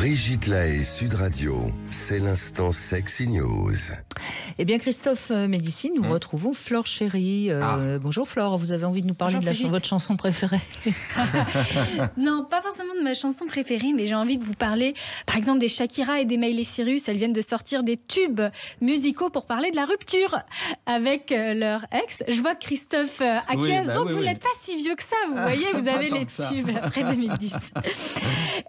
Brigitte Lahaie, Sud Radio, c'est l'instant Sexy News. Eh bien, Christophe Médici, nous retrouvons Flore Chéri. Bonjour Flore, vous avez envie de nous parler de votre chanson préférée? Non, pas forcément de ma chanson préférée, mais j'ai envie de vous parler, par exemple, des Shakira et des Miley Cyrus. Elles viennent de sortir des tubes musicaux pour parler de la rupture avec leur ex. Je vois que Christophe acquiesce, donc vous n'êtes pas si vieux que ça, vous voyez, vous avez les tubes après 2010.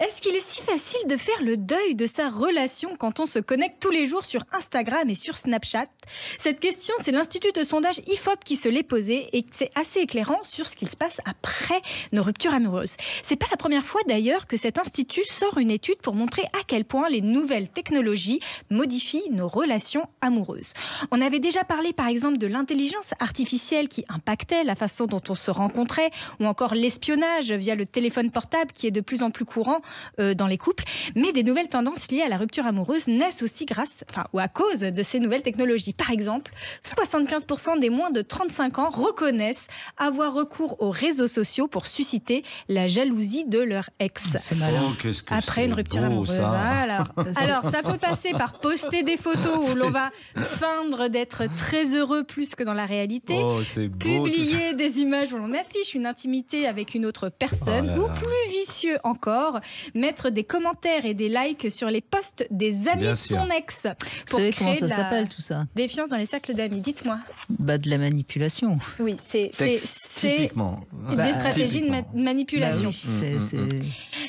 Est-ce qu'il est si facile de faire le deuil de sa relation quand on se connecte tous les jours sur Instagram et sur Snapchat? Cette question, c'est l'Institut de sondage IFOP qui se l'est posée et c'est assez éclairant sur ce qu'il se passe après nos ruptures amoureuses. C'est pas la première fois d'ailleurs que cet institut sort une étude pour montrer à quel point les nouvelles technologies modifient nos relations amoureuses. On avait déjà parlé par exemple de l'intelligence artificielle qui impactait la façon dont on se rencontrait, ou encore l'espionnage via le téléphone portable qui est de plus en plus courant dans les couples. Mais des nouvelles tendances liées à la rupture amoureuse naissent aussi ou à cause de ces nouvelles technologies. Par exemple, 75% des moins de 35 ans reconnaissent avoir recours aux réseaux sociaux pour susciter la jalousie de leur ex. C'est malin. Après une rupture amoureuse. Alors, ça peut passer par poster des photos où l'on va feindre d'être très heureux plus que dans la réalité. Publier des images où l'on affiche une intimité avec une autre personne. Ou plus vicieux encore, mettre des commentaires et des likes sur les posts des amis de son ex. Vous savez comment ça s'appelle tout ça? Défiance dans les cercles d'amis, dites-moi. De la manipulation. Oui, c'est typiquement des stratégies de manipulation.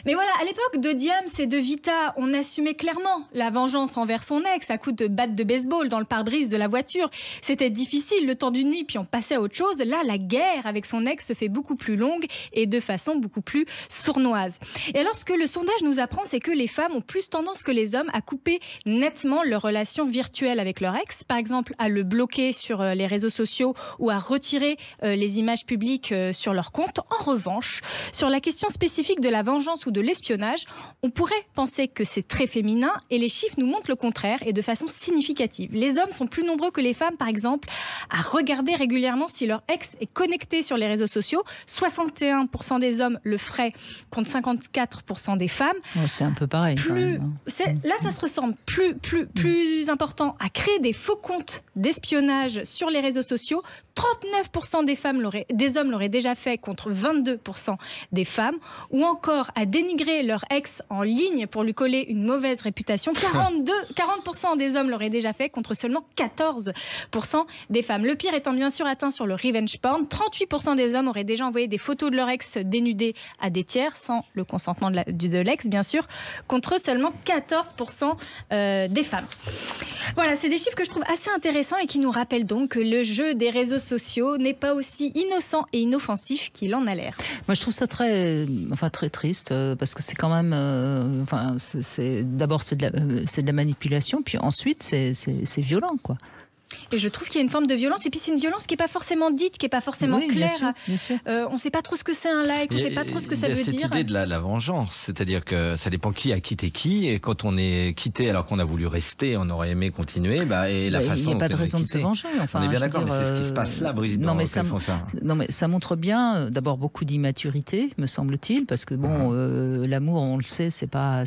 Mais voilà, à l'époque de Diams et de Vita, on assumait clairement la vengeance envers son ex à coups de batte de baseball dans le pare-brise de la voiture. C'était difficile le temps d'une nuit, puis on passait à autre chose. Là, la guerre avec son ex se fait beaucoup plus longue et de façon beaucoup plus sournoise. Et alors, ce que le sondage nous apprend, c'est que les femmes ont plus tendance que les hommes à couper nettement leur relation virtuelle avec leur ex, par exemple à le bloquer sur les réseaux sociaux ou à retirer les images publiques sur leur compte. En revanche, sur la question spécifique de la vengeance ou de l'espionnage, on pourrait penser que c'est très féminin et les chiffres nous montrent le contraire et de façon significative. Les hommes sont plus nombreux que les femmes, par exemple, à regarder régulièrement si leur ex est connecté sur les réseaux sociaux. 61% des hommes le feraient contre 54% des femmes. C'est un peu pareil. Là, ça se ressemble. Plus important, à créer des faux comptes d'espionnage sur les réseaux sociaux. 39% des hommes l'auraient déjà fait contre 22% des femmes. Ou encore à dénigrer leur ex en ligne pour lui coller une mauvaise réputation. 40% des hommes l'auraient déjà fait contre seulement 14% des femmes. Le pire étant bien sûr atteint sur le revenge porn. 38% des hommes auraient déjà envoyé des photos de leur ex dénudées à des tiers, sans le consentement de l'ex bien sûr, contre seulement 14% des femmes. Voilà, c'est des chiffres que je trouve assez intéressants et qui nous rappellent donc que le jeu des réseaux sociaux n'est pas aussi innocent et inoffensif qu'il en a l'air. Moi, je trouve ça très triste parce que c'est quand même, d'abord c'est de la manipulation, puis ensuite c'est violent, quoi. Et je trouve qu'il y a une forme de violence. Et puis c'est une violence qui n'est pas forcément dite, qui n'est pas forcément claire. Bien sûr. On ne sait pas trop ce que c'est un like, on ne sait pas trop ce que ça veut dire. Il y a cette idée de la vengeance, c'est-à-dire que ça dépend qui a quitté qui. Et quand on est quitté alors qu'on a voulu rester, on aurait aimé continuer. Et la façon il n'y a pas de raison de se venger. On est bien d'accord, mais c'est ce qui se passe là, Brigitte. Non, mais ça montre bien d'abord beaucoup d'immaturité, me semble-t-il, parce que l'amour, on le sait, c'est pas.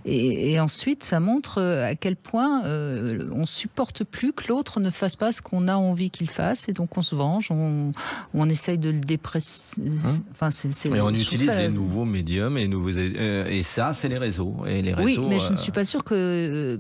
Et ensuite, ça montre à quel point on supporte plus que l'autre ne fasse pas ce qu'on a envie qu'il fasse, et donc on se venge, on essaye de le déprécier. Et on utilise les nouveaux médiums et ça, c'est les réseaux. Et les réseaux, oui, mais je ne suis pas sûre que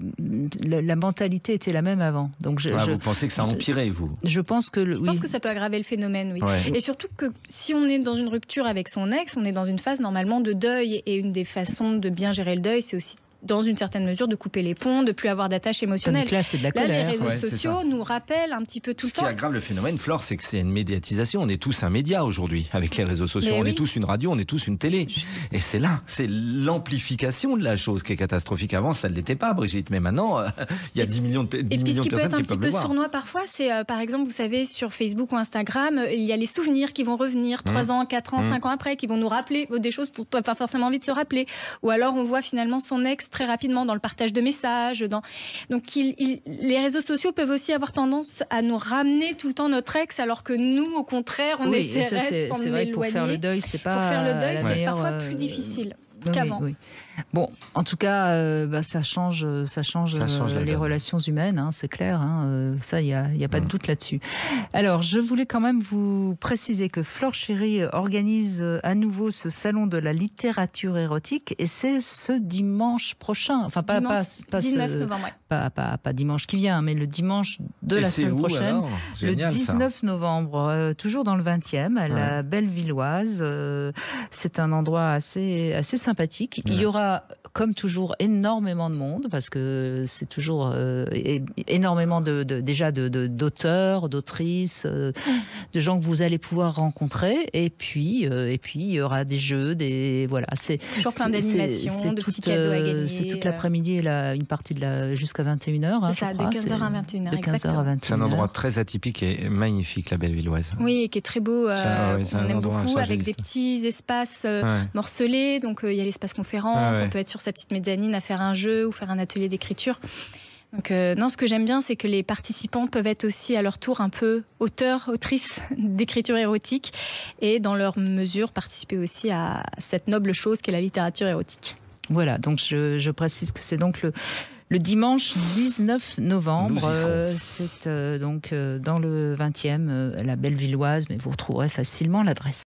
la mentalité était la même avant. Donc vous pensez que ça a empiré, vous? Je pense que ça peut aggraver le phénomène, oui. Ouais. Et surtout que si on est dans une rupture avec son ex, on est dans une phase normalement de deuil, et une des façons de bien gérer le deuil, c'est aussi dans une certaine mesure de couper les ponts, de plus avoir d'attache émotionnelle. Là, c'est de la colère. Les réseaux sociaux nous rappellent un petit peu tout le temps. Ce qui aggrave le phénomène, Flore, c'est que c'est une médiatisation. On est tous un média aujourd'hui avec les réseaux sociaux. On est tous une radio, on est tous une télé. Et c'est l'amplification de la chose qui est catastrophique. Avant, ça ne l'était pas, Brigitte. Mais maintenant, il y a 10 millions de personnes qui peuvent le voir. Et puis, ce qui peut être un petit peu sournois parfois, c'est par exemple, vous savez, sur Facebook ou Instagram, il y a les souvenirs qui vont revenir 3 ans, 4 ans, 5 ans après, qui vont nous rappeler des choses dont on n'a pas forcément envie de se rappeler. Ou alors, on voit finalement son ex très rapidement dans le partage de messages. Donc les réseaux sociaux peuvent aussi avoir tendance à nous ramener tout le temps notre ex, alors que nous, au contraire, on essaierait de s'en éloigner. Pour faire le deuil, c'est parfois plus difficile qu'avant. Oui. Bon, en tout cas, ça change les relations humaines, hein, c'est clair. Hein, ça, il y a pas de doute là-dessus. Alors, je voulais quand même vous préciser que Flore Chéri organise à nouveau ce salon de la littérature érotique, et c'est ce dimanche prochain. Enfin, pas 19 novembre. Pas dimanche qui vient, mais le dimanche de la semaine prochaine. Génial, le 19 novembre, toujours dans le 20e, à la Bellevilloise. C'est un endroit assez sympathique. Il y aura, comme toujours, énormément de monde, parce que c'est toujours énormément d'auteurs, d'autrices, de gens que vous allez pouvoir rencontrer. Et puis il y aura des jeux, voilà. C'est toujours plein d'animations, de petits cadeaux à gagner. C'est toute l'après-midi et une partie jusqu'à 21h. C'est ça, de 15h à 21h. De 15h à 21h. C'est un endroit très atypique et magnifique, la Bellevilloise. Oui, et qui est très beau. On aime beaucoup, avec des petits espaces morcelés. Donc il y a l'espace conférence, on peut être sur sa petite mezzanine à faire un jeu ou faire un atelier d'écriture. Donc, ce que j'aime bien, c'est que les participants peuvent être aussi à leur tour un peu auteurs, autrices d'écriture érotique, et dans leur mesure participer aussi à cette noble chose qu'est la littérature érotique. Voilà, donc je précise que c'est donc le dimanche 19 novembre, c'est donc dans le 20e, la Bellevilloise, mais vous retrouverez facilement l'adresse.